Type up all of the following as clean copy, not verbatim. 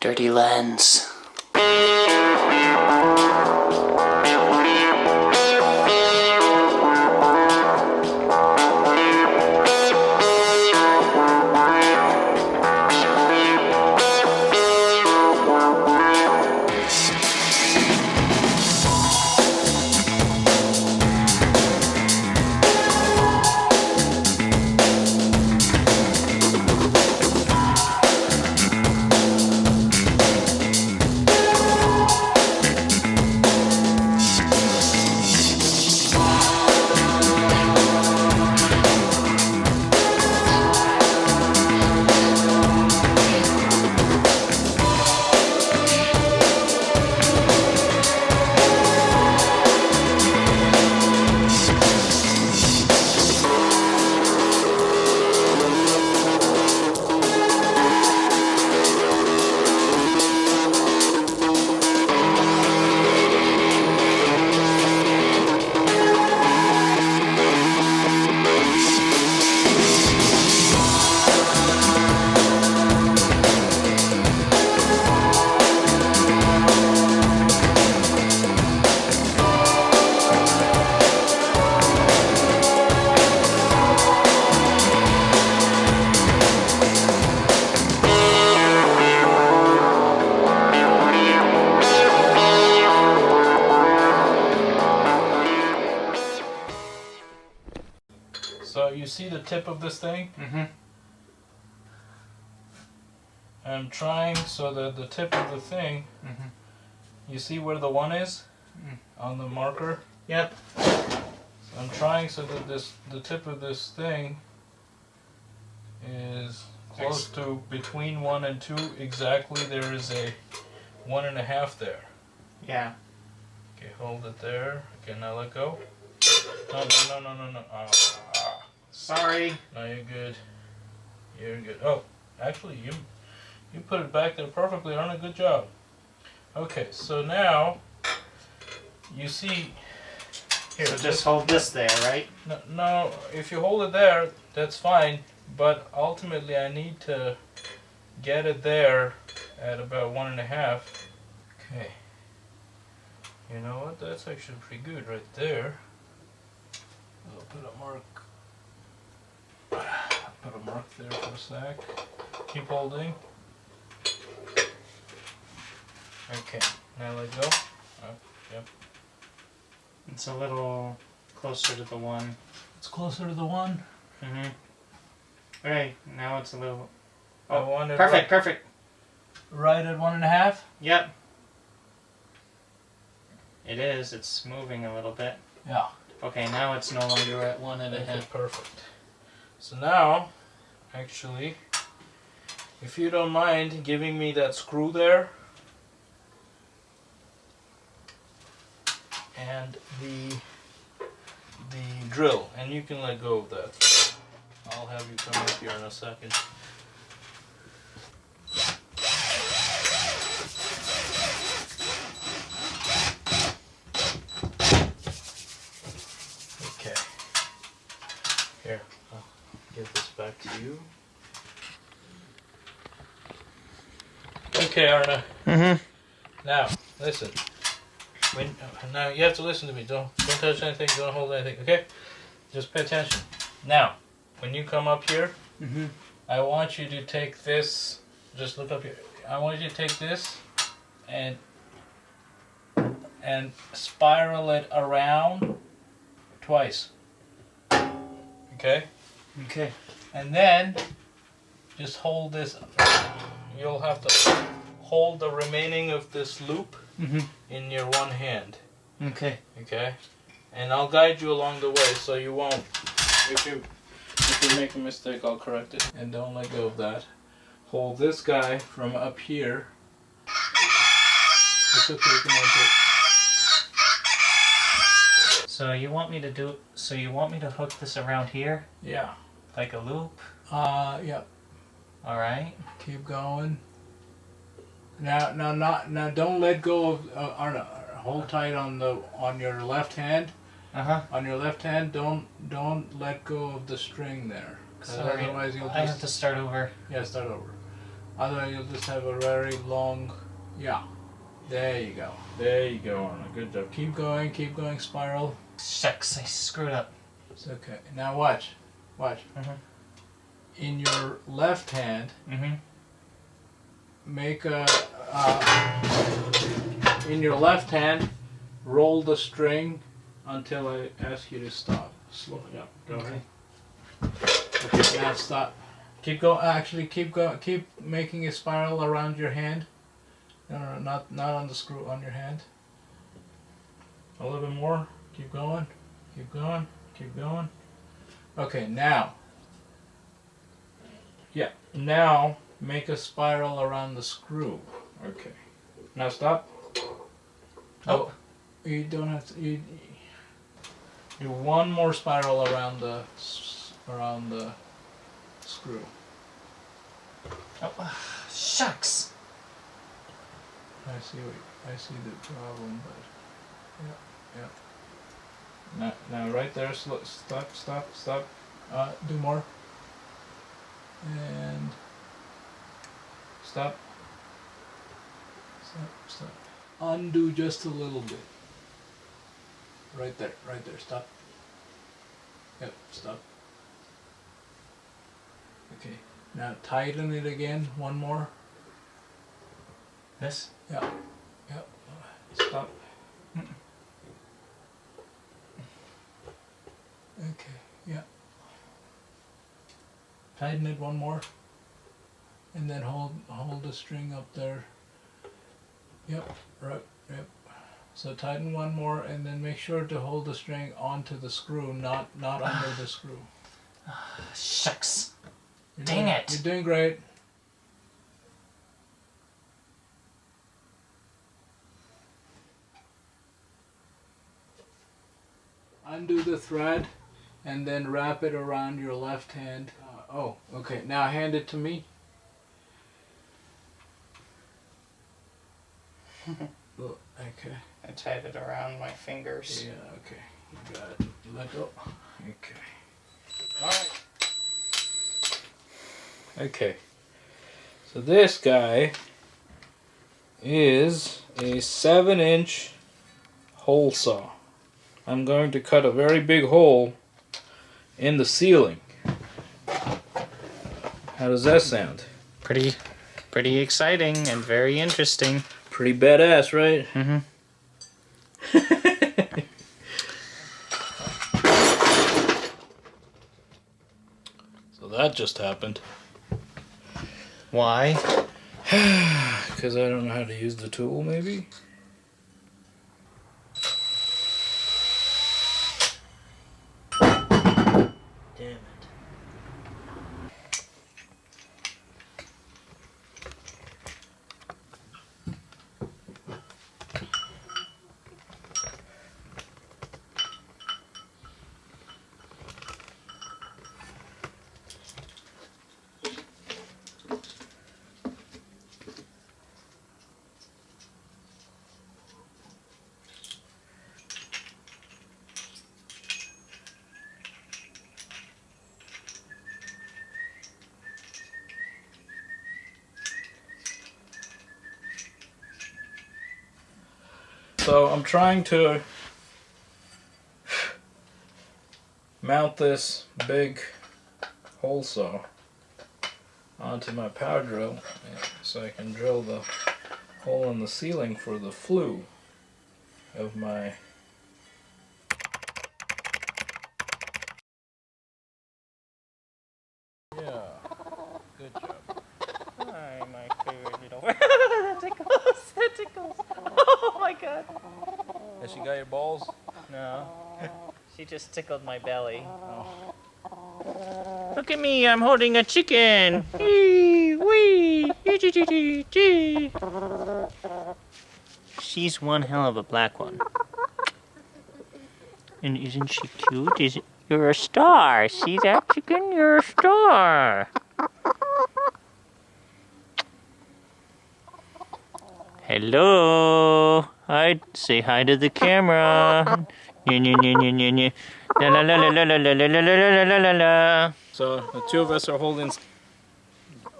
Dirty lens. So you see the tip of this thing? Mm-hmm. I'm trying so that the tip of the thing, you see where the 1 is? On the marker? Yep. So I'm trying so that the tip of this thing is close to between 1 and 2 exactly. There is a 1.5 there. Yeah. Okay, hold it there. Okay, now let go. No. Sorry. No, you're good. You're good. Oh, actually, you put it back there perfectly, Arna. Good job. Okay, so now you see here. So just hold this there, right? No, if you hold it there, that's fine. But ultimately, I need to get it there at about 1.5. Okay. You know what? That's actually pretty good right there. I'll put a mark. Put a mark there for a sec. Keep holding. Okay, now let go. Oh, yep. It's a little closer to the 1. It's closer to the 1. Okay, now it's a little... I want it perfect. Right at 1.5? Yep. It is. It's moving a little bit. Yeah. Okay, now it's no longer at 1.5. Okay, perfect. So now, actually, if you don't mind giving me that screw there and the drill, and you can let go of that. I'll have you come up here in a second. Okay. Here, I'll give this back to you. Okay, Arna. Now, listen. Now you have to listen to me. Don't touch anything. Don't hold anything. Okay? Just pay attention. Now, when you come up here, I want you to take this. Just look up here. I want you to take this and spiral it around twice. Okay? Okay. And then just hold this. You'll have to hold the remaining of this loop in your one hand. Okay. Okay? And I'll guide you along the way so you won't. If you make a mistake, I'll correct it. And don't let go of that. Hold this guy from up here. It's okay, you can hold it. So you want me to hook this around here? Yeah. Like a loop? Yep. Alright. Keep going. Now, don't let go of. Hold tight on your left hand. On your left hand, don't let go of the string there. Sorry, otherwise you'll I have to start over. Yeah, start over. Otherwise you'll just have a very long, yeah. There you go. There you go, Arnold. Good job. Keep going, spiral. Shucks, I screwed up. It's okay. Now watch. Watch. In your left hand, make a, in your left hand, roll the string until I ask you to stop. Slow it up. Go ahead. Okay, now stop. Keep going. Actually, keep going. Keep making a spiral around your hand. No, not on the screw. On your hand. A little bit more. Keep going. Keep going. Keep going. Okay, now. Yeah. Now make a spiral around the screw. Okay. Now stop. Oh. You don't have to. You do one more spiral around the screw. Oh, shucks. I see the problem, but yeah. Now right there. Stop. Do more. And stop. Undo just a little bit. Right there. Stop. Yep. Stop. Okay. Now tighten it again. One more. This? Yeah. Stop. Okay. Yeah. Tighten it one more. And then hold the string up there. Yep. Right. Yep. So tighten one more, and then make sure to hold the string onto the screw, not under the screw. Shucks. You're Dang doing great. Undo the thread and then wrap it around your left hand. Oh, okay. Now hand it to me. Oh, okay. I tied it around my fingers. Yeah, okay. You got it. Let go. Okay. Alright. Okay. So this guy is a 7-inch hole saw. I'm going to cut a very big hole in the ceiling. How does that sound? Pretty exciting and very interesting. Pretty badass, right? Mm-hmm. So that just happened. Why? Because I don't know how to use the tool, maybe? Damn it. So I'm trying to mount this big hole saw onto my power drill so I can drill the hole in the ceiling for the flue of my good job. Hi, my favorite little. That tickles. That tickles. Oh my god. Has she got your balls? No. She just tickled my belly. Oh. Look at me, I'm holding a chicken. Wee, wee, gee. She's one hell of a black one. And isn't she cute? You're a star. See that chicken? You're a star. Hello. Hi. Say hi to the camera. La la la la la la la la la la la la la. So the two of us are holding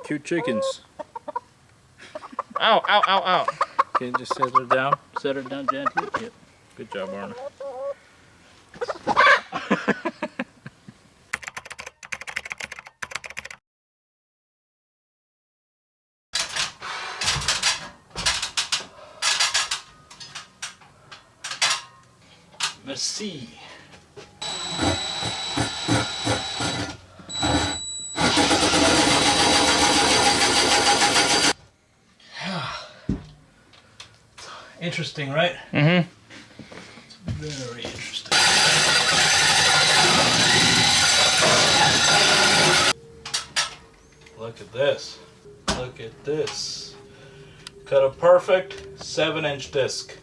cute chickens. Ow, ow, ow, ow. Okay, just set her down. Set her down gently. Yep. Good job, Arna. Merci. Interesting, right? Mm-hmm. Very interesting. Look at this. Look at this. Cut a perfect 7-inch disc.